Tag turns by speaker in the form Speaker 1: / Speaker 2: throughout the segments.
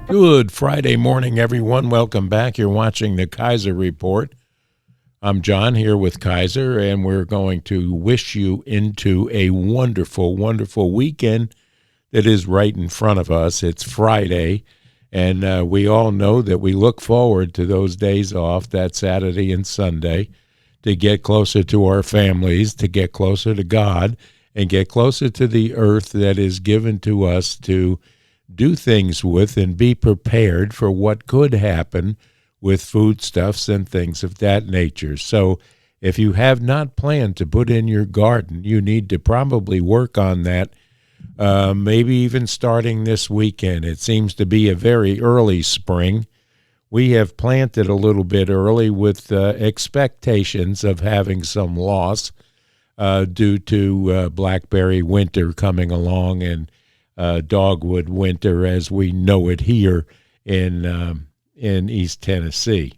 Speaker 1: Good Friday morning, everyone. Welcome back. You're watching the Kaiser Report. I'm John here with Kaiser, and we're going to wish you into a wonderful, wonderful weekend that is right in front of us. It's Friday, and we all know that we look forward to those days off, that Saturday and Sunday, to get closer to our families, to get closer to God, and get closer to the earth that is given to us to do things with and be prepared for what could happen with foodstuffs and things of that nature. So if you have not planned to put in your garden, you need to probably work on that, maybe even starting this weekend. It seems to be a very early spring. We have planted a little bit early with expectations of having some loss due to blackberry winter coming along and dogwood winter as we know it here in East Tennessee.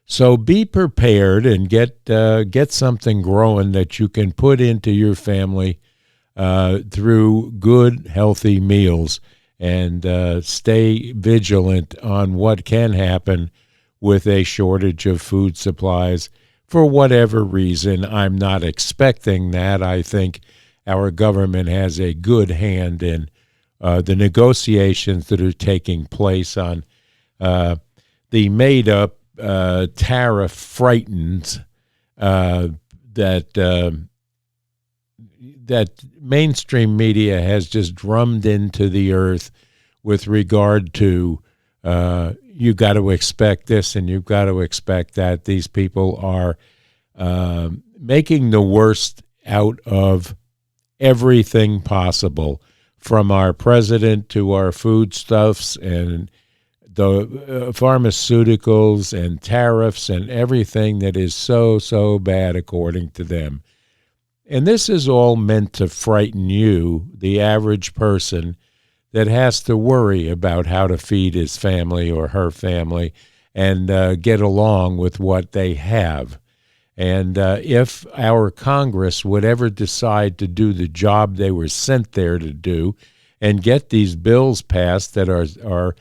Speaker 1: So be prepared and get something growing that you can put into your family through good, healthy meals, and stay vigilant on what can happen with a shortage of food supplies. For whatever reason, I'm not expecting that. I think our government has a good hand in the negotiations that are taking place on the made-up tariff frightens that mainstream media has just drummed into the earth with regard to you got to expect this and you've got to expect that. These people are making the worst out of everything possible, from our president to our foodstuffs and the pharmaceuticals and tariffs and everything that is so bad according to them. And this is all meant to frighten you, the average person that has to worry about how to feed his family or her family and get along with what they have. And if our Congress would ever decide to do the job they were sent there to do and get these bills passed that are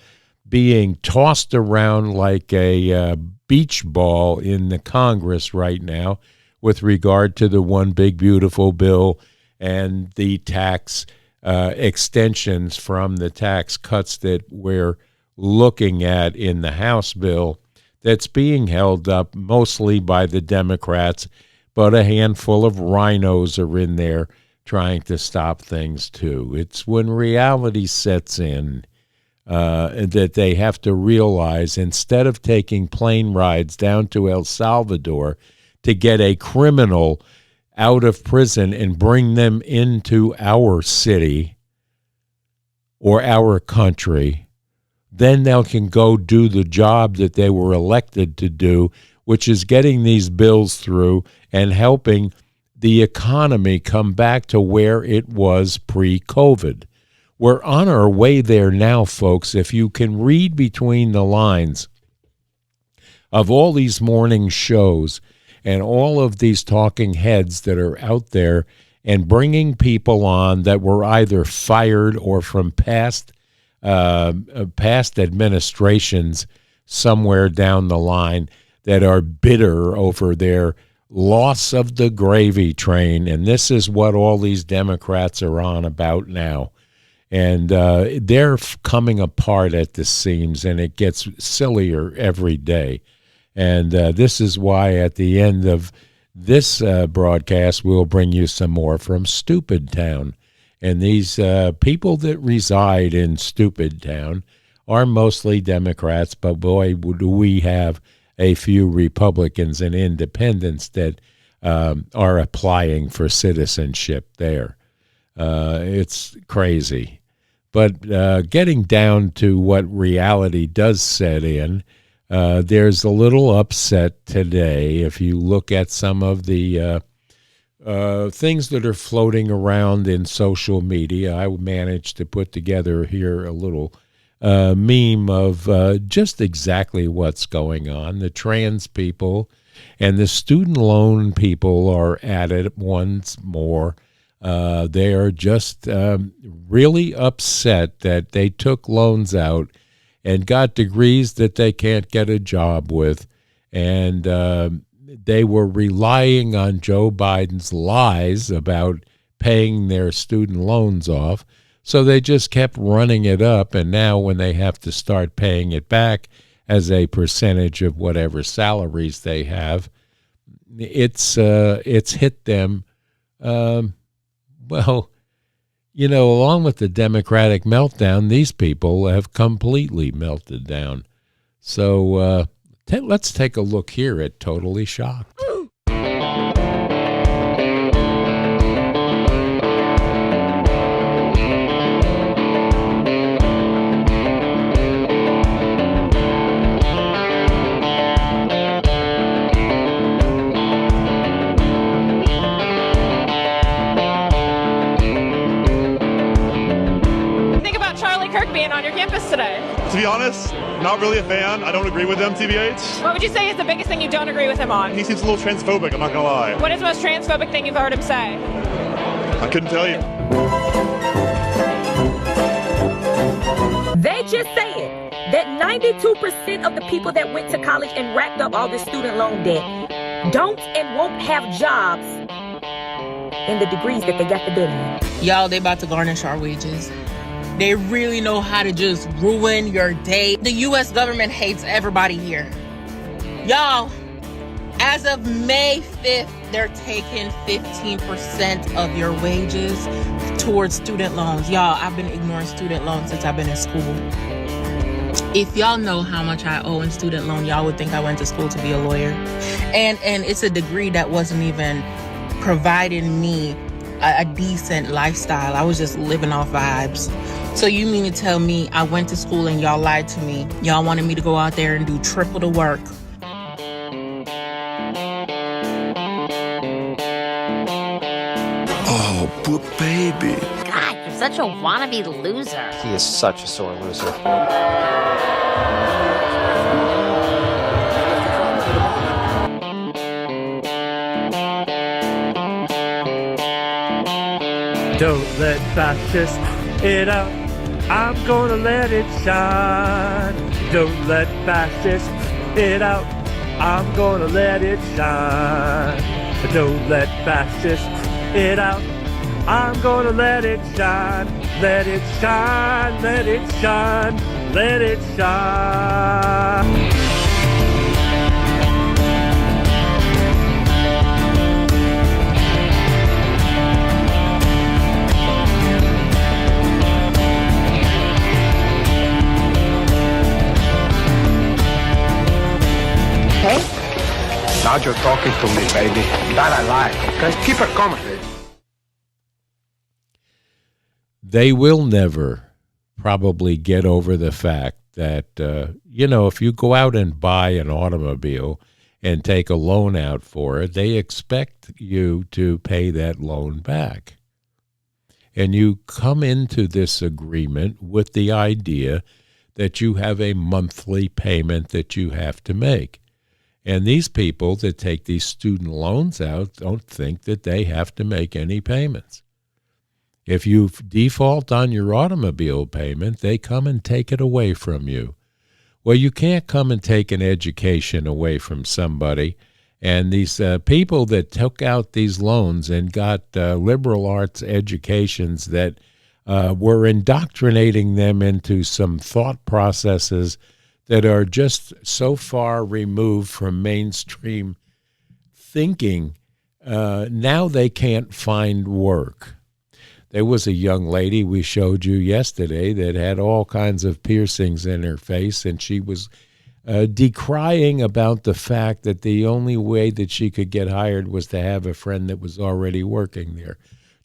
Speaker 1: being tossed around like a beach ball in the Congress right now with regard to the One Big Beautiful Bill and the tax extensions from the tax cuts that we're looking at in the House bill, that's being held up mostly by the Democrats, but a handful of rhinos are in there trying to stop things too. It's when reality sets in that they have to realize, instead of taking plane rides down to El Salvador to get a criminal out of prison and bring them into our city or our country, then they can go do the job that they were elected to do, which is getting these bills through and helping the economy come back to where it was pre-COVID. We're on our way there now, folks. If you can read between the lines of all these morning shows and all of these talking heads that are out there and bringing people on that were either fired or from past administrations somewhere down the line that are bitter over their loss of the gravy train. And this is what all these Democrats are on about now. And they're coming apart at the seams, and it gets sillier every day. And this is why at the end of this broadcast, we'll bring you some more from Stupid Town. And these people that reside in Stupid Town are mostly Democrats, but boy, do we have a few Republicans and independents that are applying for citizenship there. It's crazy. But getting down to what reality does set in, there's a little upset today. If you look at some of the things that are floating around in social media, I managed to put together here a little meme of just exactly what's going on. The trans people and the student loan people are at it once more. They are just really upset that they took loans out and got degrees that they can't get a job with. And they were relying on Joe Biden's lies about paying their student loans off. So they just kept running it up. And now when they have to start paying it back as a percentage of whatever salaries they have, it's hit them. Well, along with the Democratic meltdown, these people have completely melted down. So let's take a look here at Totally Shocked.
Speaker 2: To be honest, not really a fan. I don't agree with him, TBH.
Speaker 3: What would you say is the biggest thing you don't agree with him on?
Speaker 2: He seems a little transphobic, I'm not gonna lie.
Speaker 3: What is the most transphobic thing you've heard him say?
Speaker 2: I couldn't tell you.
Speaker 4: They just said that 92% of the people that went to college and racked up all this student loan debt don't and won't have jobs in the degrees that they got the debt in.
Speaker 5: Y'all, they about to garnish our wages. They really know how to just ruin your day. The U.S. government hates everybody here. Y'all, as of May 5th, they're taking 15% of your wages towards student loans. Y'all, I've been ignoring student loans since I've been in school. If y'all know how much I owe in student loan, y'all would think I went to school to be a lawyer. And it's a degree that wasn't even providing me a decent lifestyle. I was just living off vibes. So you mean to tell me I went to school and y'all lied to me? Y'all wanted me to go out there and do triple the work.
Speaker 6: Oh, but baby.
Speaker 7: God, you're such a wannabe loser.
Speaker 8: He is such a sore loser.
Speaker 9: Don't let fascists it out. I'm gonna let it shine. Don't let fascists it out. I'm gonna let it shine. Don't let fascists it out. I'm gonna let it shine. Let it shine. Let it shine. Let it shine.
Speaker 6: Now you're talking to me, baby. That I like. Okay? Keep it coming.
Speaker 1: They will never probably get over the fact that, if you go out and buy an automobile and take a loan out for it, they expect you to pay that loan back. And you come into this agreement with the idea that you have a monthly payment that you have to make. And these people that take these student loans out don't think that they have to make any payments. If you default on your automobile payment, they come and take it away from you. Well, you can't come and take an education away from somebody. And these people that took out these loans and got liberal arts educations that were indoctrinating them into some thought processes that are just so far removed from mainstream thinking, now they can't find work. There was a young lady we showed you yesterday that had all kinds of piercings in her face, and she was decrying about the fact that the only way that she could get hired was to have a friend that was already working there.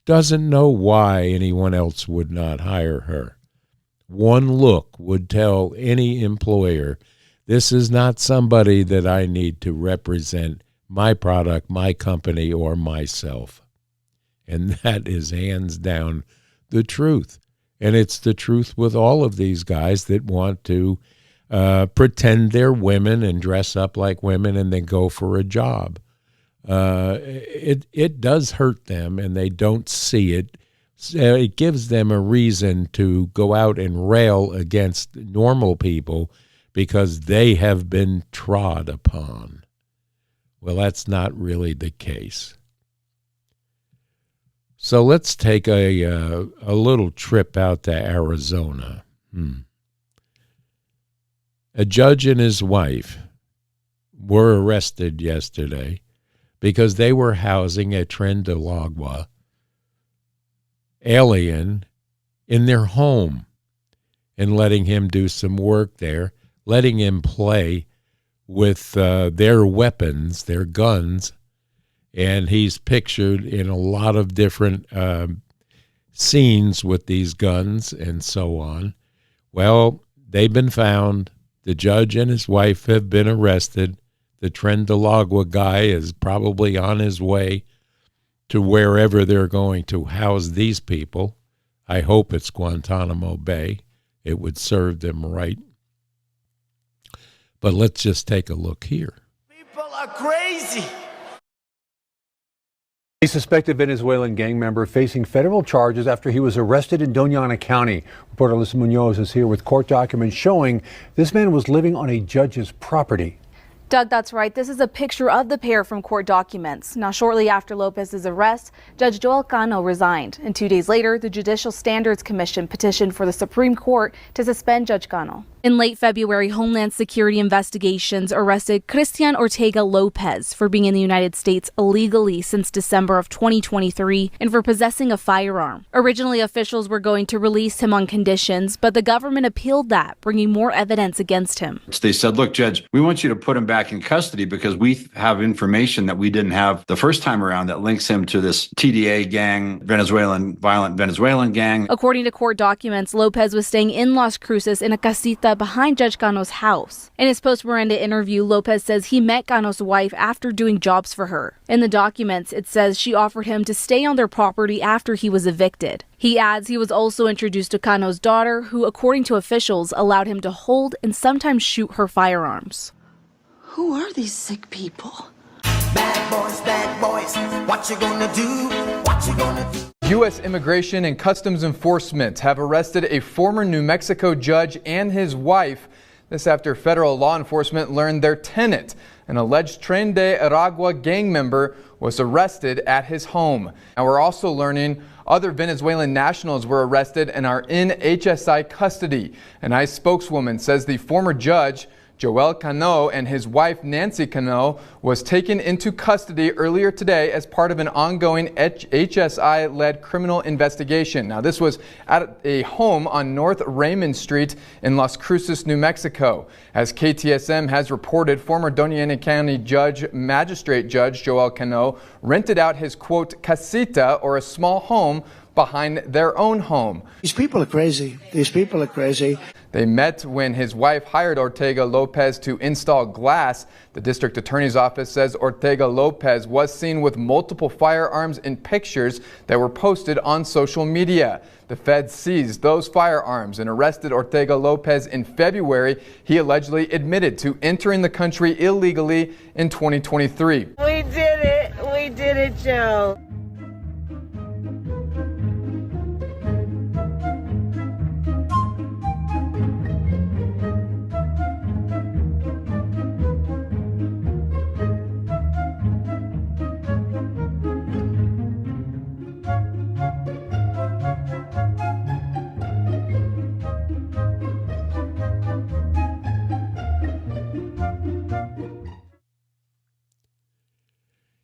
Speaker 1: Doesn't know why anyone else would not hire her. One look would tell any employer, this is not somebody that I need to represent my product, my company, or myself. And that is hands down the truth. And it's the truth with all of these guys that want to pretend they're women and dress up like women and then go for a job. it does hurt them, and they don't see it. So it gives them a reason to go out and rail against normal people because they have been trod upon. Well, that's not really the case. So let's take a little trip out to Arizona. A judge and his wife were arrested yesterday because they were housing a Trinidad alien in their home and letting him do some work there, letting him play with their weapons, their guns, and he's pictured in a lot of different scenes with these guns and so on. Well, they've been found. The judge and his wife have been arrested. The Trinidad guy is probably on his way to wherever they're going to house these people. I hope it's Guantanamo Bay. It would serve them right. But let's just take a look here.
Speaker 8: People are crazy.
Speaker 10: A suspected Venezuelan gang member facing federal charges after he was arrested in Doñana County. Reporter Alyssa Munoz is here with court documents showing this man was living on a judge's property.
Speaker 11: Doug, that's right. This is a picture of the pair from court documents. Now, shortly after Lopez's arrest, Judge Joel Cano resigned. And 2 days later, the Judicial Standards Commission petitioned for the Supreme Court to suspend Judge Cano. In late February, Homeland Security investigations arrested Christian Ortega Lopez for being in the United States illegally since December of 2023 and for possessing a firearm. Originally, officials were going to release him on conditions, but the government appealed that, bringing more evidence against him.
Speaker 12: They said, look, Judge, we want you to put him back in custody because we have information that we didn't have the first time around that links him to this TDA gang, violent Venezuelan gang.
Speaker 11: According to court documents, Lopez was staying in Las Cruces in a casita behind Judge Cano's house. In his post-Miranda interview, Lopez says he met Cano's wife after doing jobs for her. In the documents, it says she offered him to stay on their property after he was evicted. He adds he was also introduced to Cano's daughter, who, according to officials, allowed him to hold and sometimes shoot her firearms.
Speaker 8: Who are these sick people? Bad boys, what you gonna do? What you gonna do?
Speaker 13: U.S. Immigration and Customs Enforcement have arrested a former New Mexico judge and his wife. This after federal law enforcement learned their tenant, an alleged Tren de Aragua gang member, was arrested at his home. And we're also learning other Venezuelan nationals were arrested and are in HSI custody. An ICE spokeswoman says the former judge, Joel Cano, and his wife Nancy Cano was taken into custody earlier today as part of an ongoing HSI-led criminal investigation. Now, this was at a home on North Raymond Street in Las Cruces, New Mexico. As KTSM has reported, former Doñana County Magistrate Judge Joel Cano rented out his, quote, casita, or a small home, behind their own home.
Speaker 8: These people are crazy.
Speaker 13: They met when his wife hired Ortega Lopez to install glass. The district attorney's office says Ortega Lopez was seen with multiple firearms in pictures that were posted on social media. The feds seized those firearms and arrested Ortega Lopez in February. He allegedly admitted to entering the country illegally in 2023.
Speaker 14: We did it, Joe.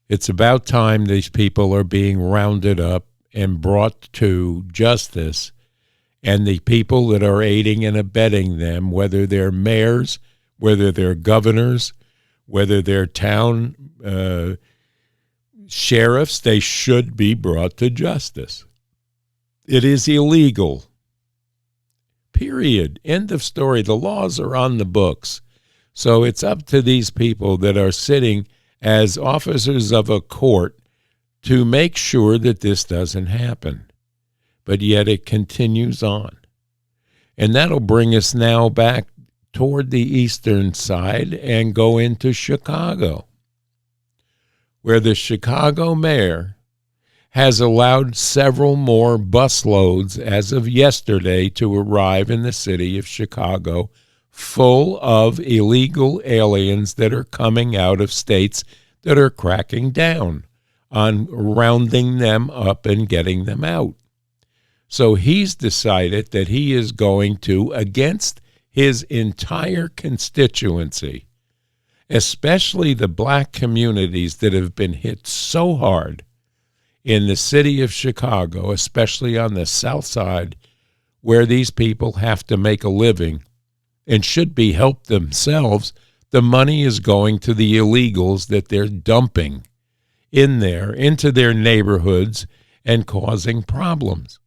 Speaker 1: It's about time these people are being rounded up and brought to justice, and the people that are aiding and abetting them, whether they're mayors, whether they're governors, whether they're town sheriffs, they should be brought to justice. It is illegal. Period. End of story. The laws are on the books. So it's up to these people that are sitting as officers of a court to make sure that this doesn't happen. But yet it continues on. And that'll bring us now back toward the eastern side and go into Chicago, where the Chicago mayor has allowed several more busloads as of yesterday to arrive in the city of Chicago, full of illegal aliens that are coming out of states that are cracking down on rounding them up and getting them out. So he's decided that he is going to, against his entire constituency, especially the black communities that have been hit so hard in the city of Chicago, especially on the south side, where these people have to make a living and should be helped themselves, the money is going to the illegals that they're dumping in there into their neighborhoods and causing problems.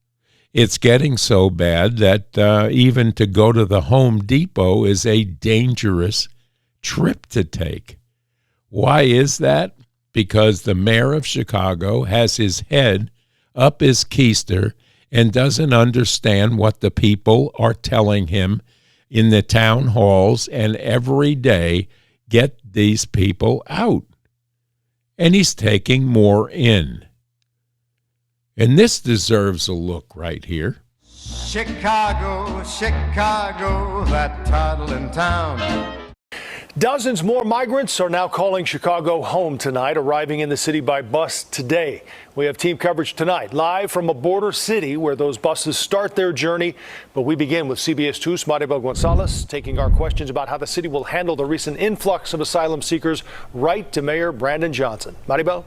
Speaker 1: It's getting so bad that even to go to the Home Depot is a dangerous trip to take. Why is that? Because the mayor of Chicago has his head up his keister and doesn't understand what the people are telling him in the town halls, and every day get these people out. And he's taking more in. And this deserves a look right here.
Speaker 15: Chicago, Chicago, that toddling town.
Speaker 16: Dozens more migrants are now calling Chicago home tonight, arriving in the city by bus today. We have team coverage tonight, live from a border city where those buses start their journey. But we begin with CBS 2's Maribel Gonzalez, taking our questions about how the city will handle the recent influx of asylum seekers right to Mayor Brandon Johnson. Maribel?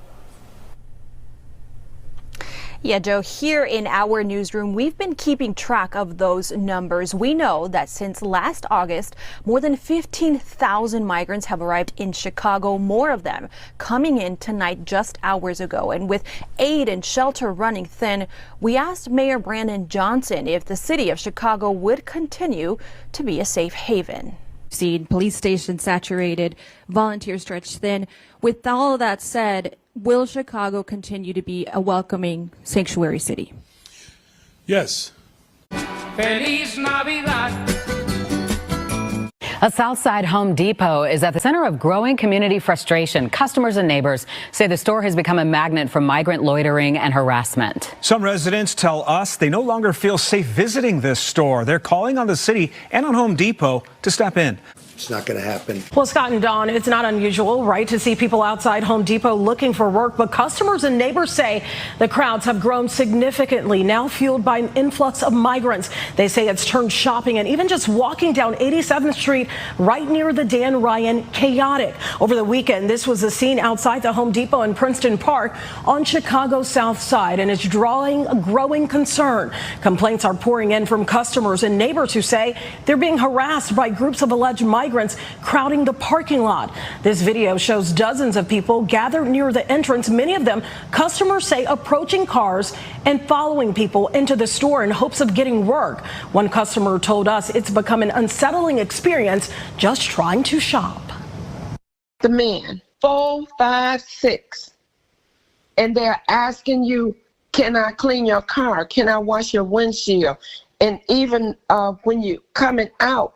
Speaker 17: Yeah, Joe, here in our newsroom, we've been keeping track of those numbers. We know that since last August, more than 15,000 migrants have arrived in Chicago, more of them coming in tonight just hours ago. And with aid and shelter running thin, we asked Mayor Brandon Johnson if the city of Chicago would continue to be a safe haven.
Speaker 18: Seen police stations saturated, volunteers stretched thin. With all of that said, will Chicago continue to be a welcoming sanctuary city?
Speaker 16: Yes.
Speaker 19: Feliz Navidad.
Speaker 20: A Southside Home Depot is at the center of growing community frustration. Customers and neighbors say the store has become a magnet for migrant loitering and harassment.
Speaker 21: Some residents tell us they no longer feel safe visiting this store. They're calling on the city and on Home Depot to step in.
Speaker 22: It's not going to happen.
Speaker 23: Well, Scott and Dawn, it's not unusual, right, to see people outside Home Depot looking for work. But customers and neighbors say the crowds have grown significantly, now fueled by an influx of migrants. They say it's turned shopping and even just walking down 87th Street right near the Dan Ryan chaotic. Over the weekend, this was a scene outside the Home Depot in Princeton Park on Chicago's South Side, and it's drawing a growing concern. Complaints are pouring in from customers and neighbors who say they're being harassed by groups of alleged migrants crowding the parking lot. This video shows dozens of people gathered near the entrance, many of them customers say approaching cars and following people into the store in hopes of getting work. One customer told us it's become an unsettling experience just trying to shop.
Speaker 24: The man, 4, 5, 6, and they're asking you, can I clean your car? Can I wash your windshield? And even when you coming out,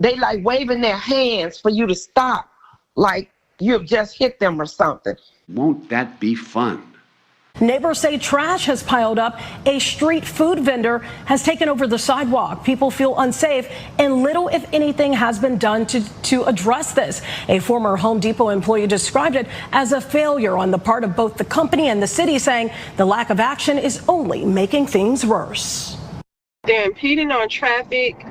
Speaker 24: they like waving their hands for you to stop, like you've just hit them or something.
Speaker 25: Won't that be fun?
Speaker 23: Neighbors say trash has piled up. A street food vendor has taken over the sidewalk. People feel unsafe, and little, if anything, has been done to address this. A former Home Depot employee described it as a failure on the part of both the company and the city, saying the lack of action is only making things worse.
Speaker 14: They're impeding on traffic.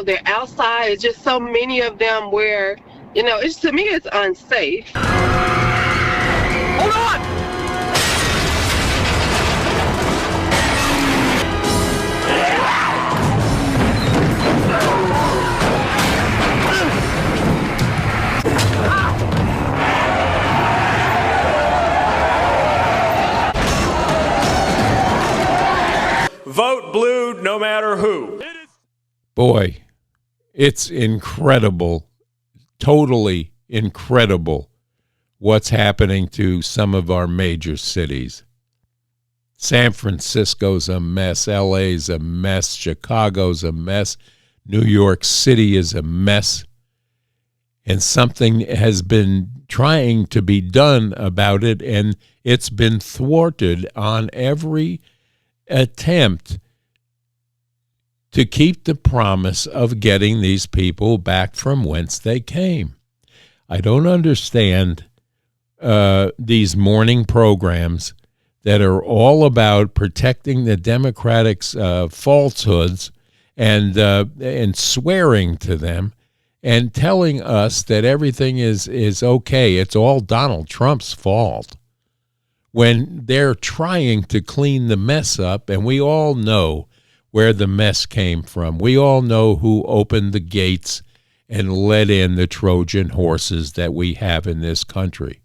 Speaker 14: They're outside. It's just so many of them where, to me, it's unsafe.
Speaker 19: Hold on!
Speaker 16: Vote blue no matter who.
Speaker 1: Boy, it's incredible, totally incredible what's happening to some of our major cities. San Francisco's a mess, LA's a mess, Chicago's a mess, New York City is a mess. And something has been trying to be done about it, and it's been thwarted on every attempt to keep the promise of getting these people back from whence they came. I don't understand these morning programs that are all about protecting the Democrats' falsehoods and swearing to them and telling us that everything is okay. It's all Donald Trump's fault, when they're trying to clean the mess up, and we all know where the mess came from. We all know who opened the gates and let in the Trojan horses that we have in this country.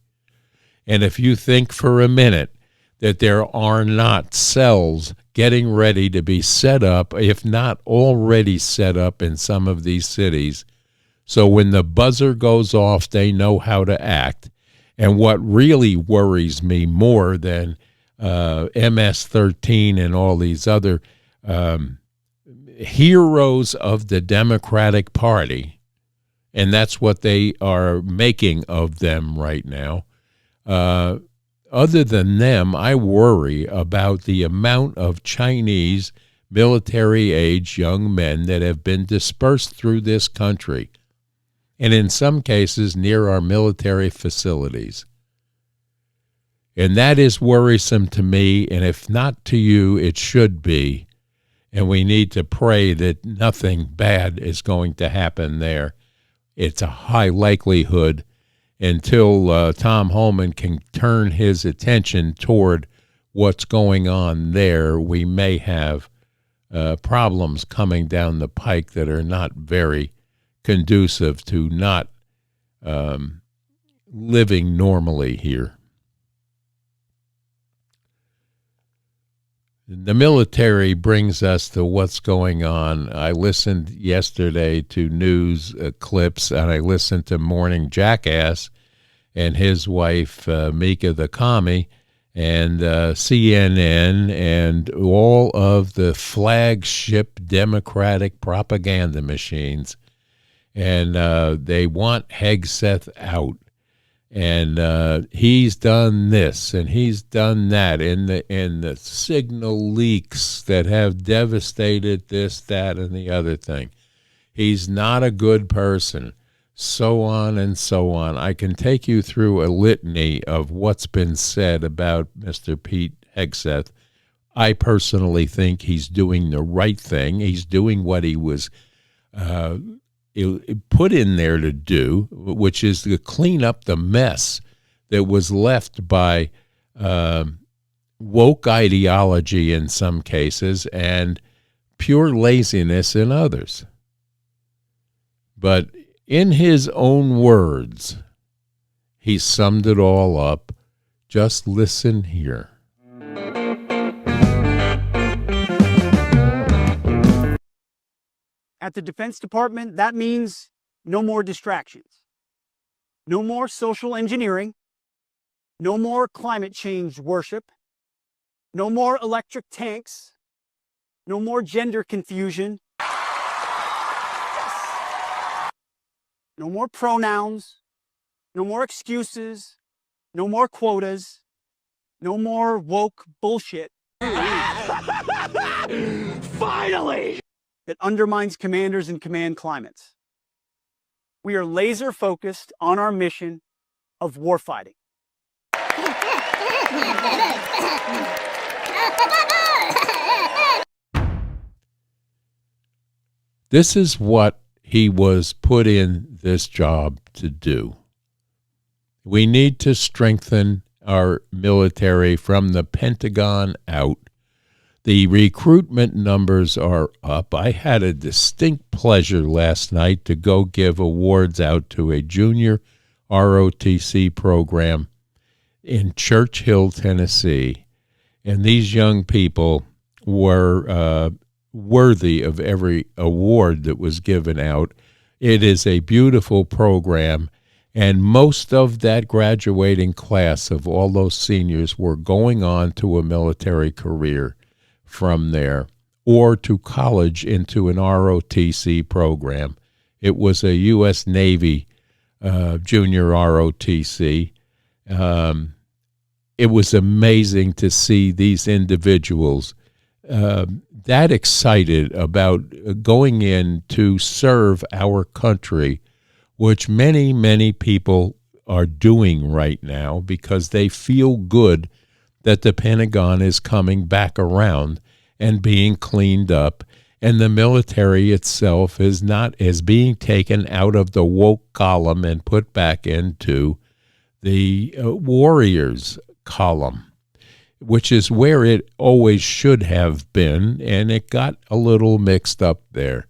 Speaker 1: And if you think for a minute that there are not cells getting ready to be set up, if not already set up in some of these cities, so when the buzzer goes off, they know how to act. And what really worries me more than MS-13 and all these other heroes of the Democratic Party, and that's what they are making of them right now. Other than them, I worry about the amount of Chinese military-age young men that have been dispersed through this country, and in some cases near our military facilities. And that is worrisome to me, and if not to you, it should be. And we need to pray that nothing bad is going to happen there. It's a high likelihood until Tom Homan can turn his attention toward what's going on there. We may have problems coming down the pike that are not very conducive to not living normally here. The military brings us to what's going on. I listened yesterday to news clips, and I listened to Morning Jackass and his wife, Mika the Commie, and CNN, and all of the flagship Democratic propaganda machines. And they want Hegseth out. And he's done this and he's done that, and the signal leaks that have devastated this, that, and the other thing. He's not a good person, so on and so on. I can take you through a litany of what's been said about Mr. Pete Hegseth. I personally think he's doing the right thing. He's doing what he was put in there to do, which is to clean up the mess that was left by woke ideology in some cases and pure laziness in others. But in his own words, he summed it all up. Just listen here.
Speaker 2: At the Defense Department, that means no more distractions, no more social engineering, no more climate change worship, no more electric tanks, no more gender confusion, no more pronouns, no more excuses, no more quotas, no more woke bullshit. Finally! That undermines commanders and command climates. We are laser focused on our mission of warfighting.
Speaker 1: This is what he was put in this job to do. We need to strengthen our military from the Pentagon out. The recruitment numbers are up. I had a distinct pleasure last night to go give awards out to a junior ROTC program in Churchill, Tennessee. And these young people were worthy of every award that was given out. It is a beautiful program, and most of that graduating class of all those seniors were going on to a military career from there, or to college into an ROTC program. It was a U.S. Navy junior ROTC. It was amazing to see these individuals that excited about going in to serve our country, which many, many people are doing right now because they feel good that the Pentagon is coming back around and being cleaned up, and the military itself is being taken out of the woke column and put back into the warriors column, which is where it always should have been, and it got a little mixed up there.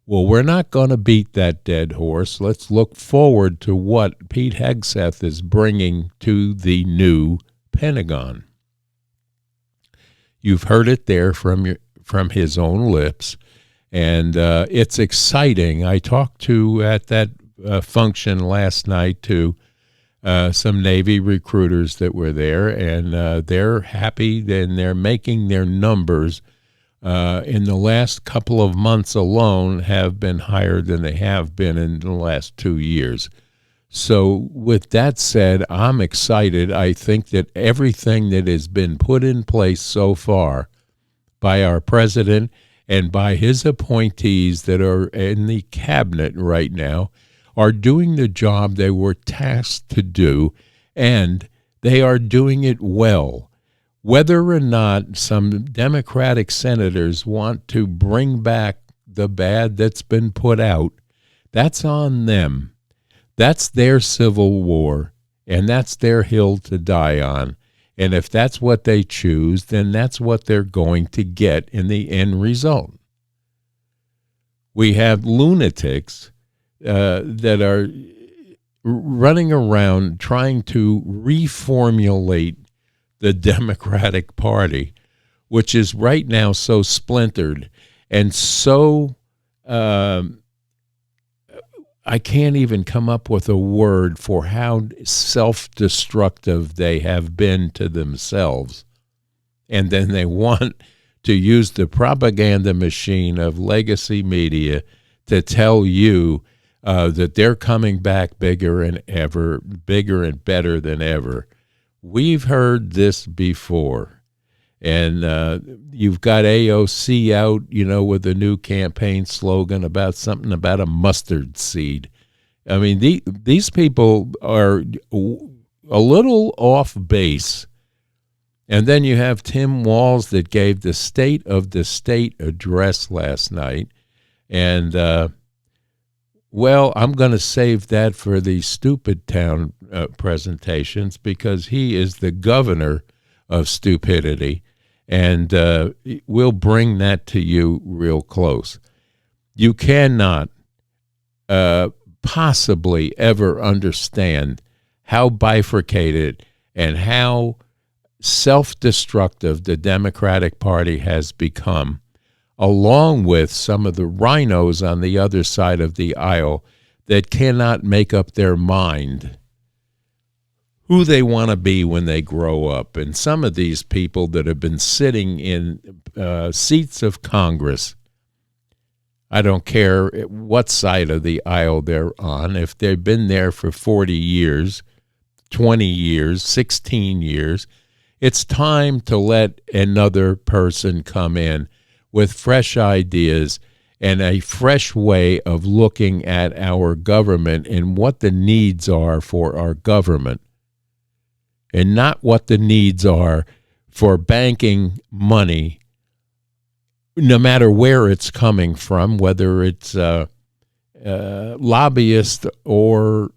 Speaker 1: Well, we're not going to beat that dead horse. Let's look forward to what Pete Hegseth is bringing to the new Pentagon. You've heard it there from his own lips, and it's exciting. I talked to, at that function last night, to some Navy recruiters that were there, and they're happy, and they're making their numbers in the last couple of months alone have been higher than they have been in the last 2 years. So with that said, I'm excited. I think that everything that has been put in place so far by our president and by his appointees that are in the cabinet right now are doing the job they were tasked to do, and they are doing it well. Whether or not some Democratic senators want to bring back the bad that's been put out, that's on them. That's their civil war, and that's their hill to die on. And if that's what they choose, then that's what they're going to get in the end result. We have lunatics that are running around trying to reformulate the Democratic Party, which is right now so splintered and so, I can't even come up with a word for how self-destructive they have been to themselves. And then they want to use the propaganda machine of legacy media to tell you that they're coming back bigger and better than ever. We've heard this before, and you've got AOC out, with a new campaign slogan about something about a mustard seed. I mean, these people are a little off base. And then you have Tim Walz that gave the State of the State address last night, and well, I'm going to save that for the Stupid Town presentations because he is the governor of stupidity, and we'll bring that to you real close. You cannot possibly ever understand how bifurcated and how self-destructive the Democratic Party has become, along with some of the rhinos on the other side of the aisle that cannot make up their mind who they want to be when they grow up. And some of these people that have been sitting in seats of Congress, I don't care what side of the aisle they're on, if they've been there for 40 years, 20 years, 16 years, it's time to let another person come in with fresh ideas and a fresh way of looking at our government and what the needs are for our government, and not what the needs are for banking money, no matter where it's coming from, whether it's lobbyist or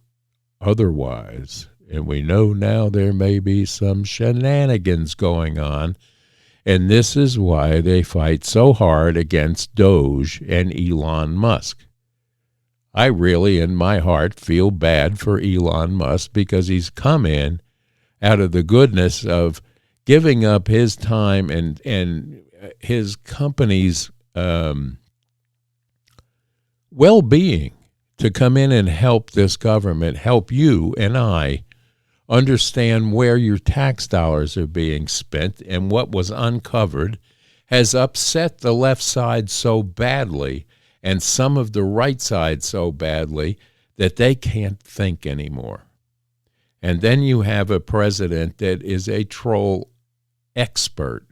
Speaker 1: otherwise. And we know now there may be some shenanigans going on. And this is why they fight so hard against Doge and Elon Musk. I really, in my heart, feel bad for Elon Musk because he's come in out of the goodness of giving up his time and his company's well-being to come in and help this government, help you and I understand where your tax dollars are being spent, and what was uncovered has upset the left side so badly and some of the right side so badly that they can't think anymore. And then you have a president that is a troll expert,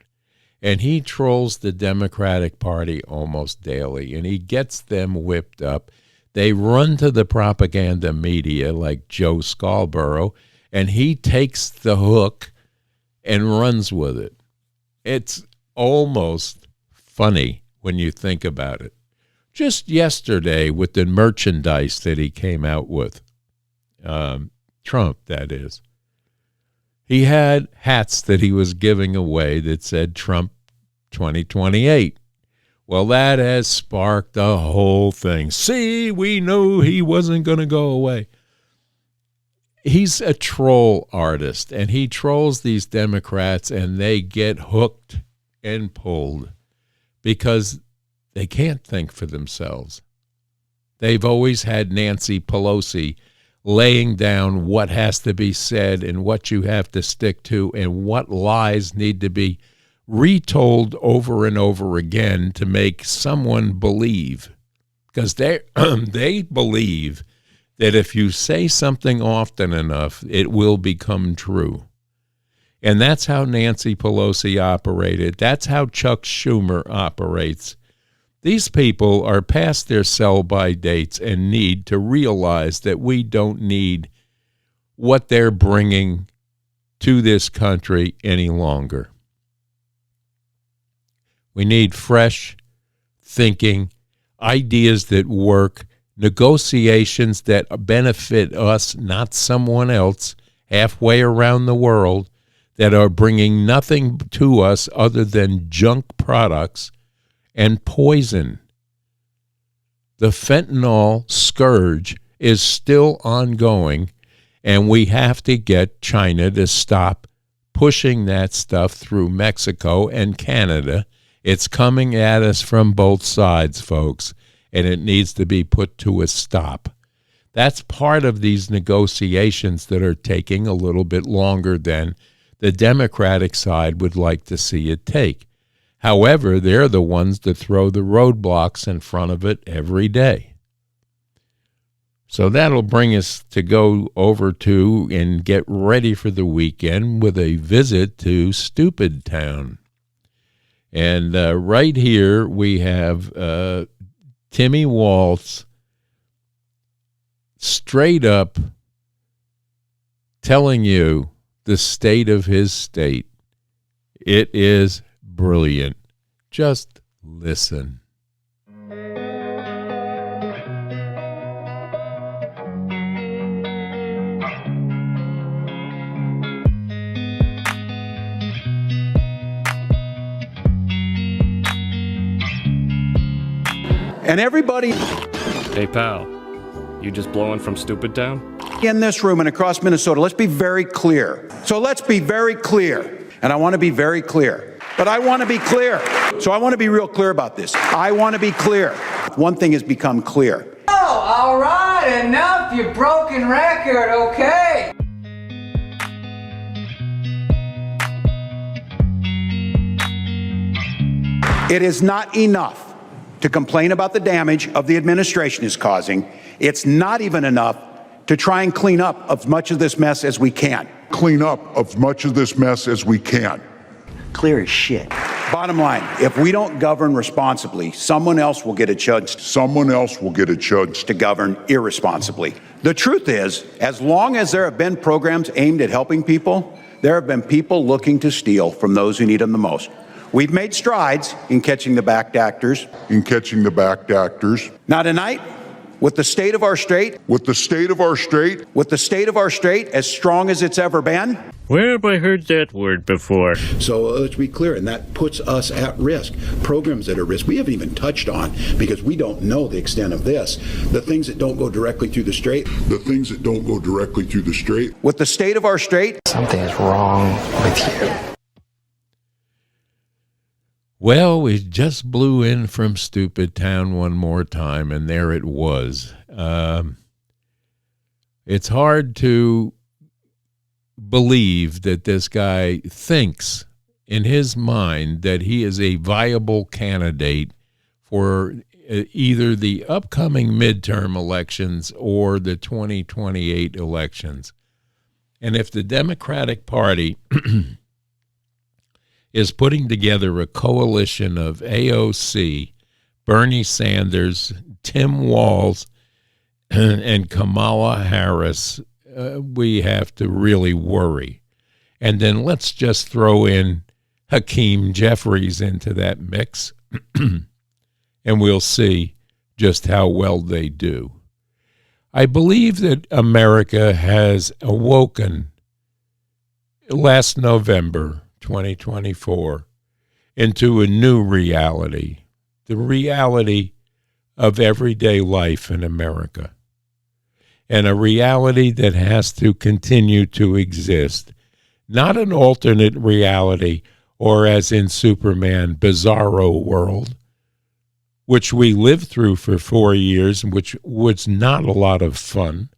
Speaker 1: and he trolls the Democratic Party almost daily, and he gets them whipped up. They run to the propaganda media like Joe Scarborough, and he takes the hook and runs with it. It's almost funny when you think about it. Just yesterday with the merchandise that he came out with, Trump, that is, he had hats that he was giving away that said Trump 2028. Well, that has sparked the whole thing. See, we knew he wasn't going to go away. He's a troll artist, and he trolls these Democrats, and they get hooked and pulled because they can't think for themselves. They've always had Nancy Pelosi laying down what has to be said and what you have to stick to and what lies need to be retold over and over again to make someone believe. Because they believe that if you say something often enough, it will become true. And that's how Nancy Pelosi operated. That's how Chuck Schumer operates. These people are past their sell-by dates and need to realize that we don't need what they're bringing to this country any longer. We need fresh thinking, ideas that work, negotiations that benefit us, not someone else, halfway around the world, that are bringing nothing to us other than junk products and poison. The fentanyl scourge is still ongoing, and we have to get China to stop pushing that stuff through Mexico and Canada. It's coming at us from both sides, folks, and it needs to be put to a stop. That's part of these negotiations that are taking a little bit longer than the Democratic side would like to see it take. However, they're the ones that throw the roadblocks in front of it every day. So that'll bring us to go over to and get ready for the weekend with a visit to Stupid Town. And right here we have Timmy Waltz straight up telling you the state of his state. It is brilliant. Just listen.
Speaker 3: And everybody...
Speaker 4: Hey, pal, you just blowing from Stupid Town?
Speaker 3: In this room and across Minnesota, let's be very clear. So let's be very clear. And I want to be very clear. But I want to be clear. So I want to be real clear about this. I want to be clear. One thing has become clear.
Speaker 5: Oh, all right, enough, you broken record, okay?
Speaker 3: It is not enough to complain about the damage of the administration is causing. It's not even enough to try and clean up as much of this mess as we can.
Speaker 7: Clean up as much of this mess as we can.
Speaker 3: Clear as shit. Bottom line, if we don't govern responsibly, someone else will get a chance.
Speaker 7: Someone else will get a chance
Speaker 3: to govern irresponsibly. The truth is, as long as there have been programs aimed at helping people, there have been people looking to steal from those who need them the most. We've made strides in catching the backed actors. Now tonight, with the state of our state, as strong as it's ever been.
Speaker 22: Where have I heard that word before?
Speaker 3: So let's be clear, and that puts us at risk. Programs that are at risk, we haven't even touched on because we don't know the extent of this. The things that don't go directly through the state. With the state of our state.
Speaker 6: Something is wrong with you.
Speaker 1: Well, we just blew in from Stupid Town one more time, and there it was. It's hard to believe that this guy thinks in his mind that he is a viable candidate for either the upcoming midterm elections or the 2028 elections. And if the Democratic Party is putting together a coalition of AOC, Bernie Sanders, Tim Walz, and Kamala Harris, we have to really worry. And then let's just throw in Hakeem Jeffries into that mix, and we'll see just how well they do. I believe that America has awoken last November 2024 into a new reality, the reality of everyday life in America, and a reality that has to continue to exist, not an alternate reality or, as in Superman, bizarro world, which we lived through for 4 years, which was not a lot of fun.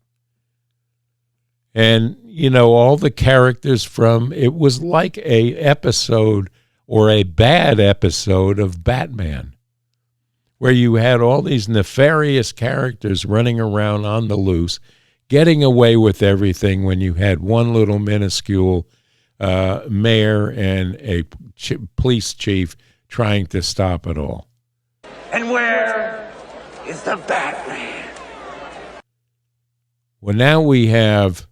Speaker 1: And, you know, all the characters from, it was like a episode or a bad episode of Batman, where you had all these nefarious characters running around on the loose, getting away with everything when you had one little minuscule mayor and a police chief trying to stop it all.
Speaker 15: And where is the Batman?
Speaker 1: Well, now we have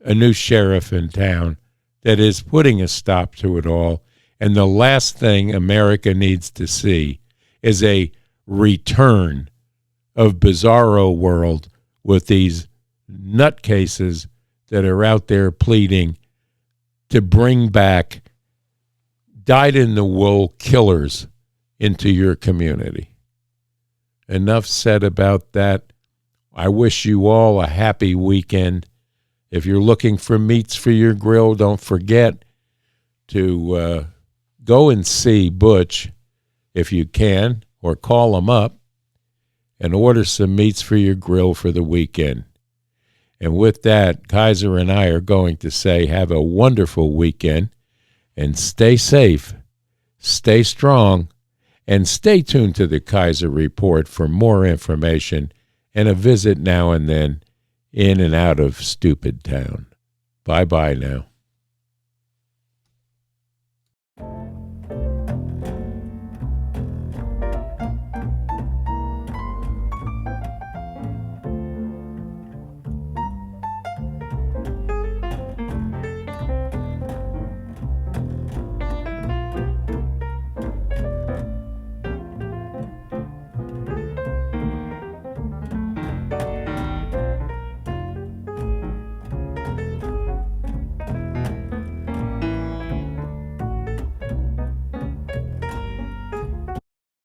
Speaker 1: a new sheriff in town that is putting a stop to it all. And the last thing America needs to see is a return of bizarro world with these nutcases that are out there pleading to bring back dyed-in-the-wool killers into your community. Enough said about that. I wish you all a happy weekend. If you're looking for meats for your grill, don't forget to go and see Butch if you can, or call him up and order some meats for your grill for the weekend. And with that, Kaiser and I are going to say have a wonderful weekend and stay safe, stay strong, and stay tuned to the Kaiser Report for more information and a visit now and then in and out of Stupid Town. Bye-bye now.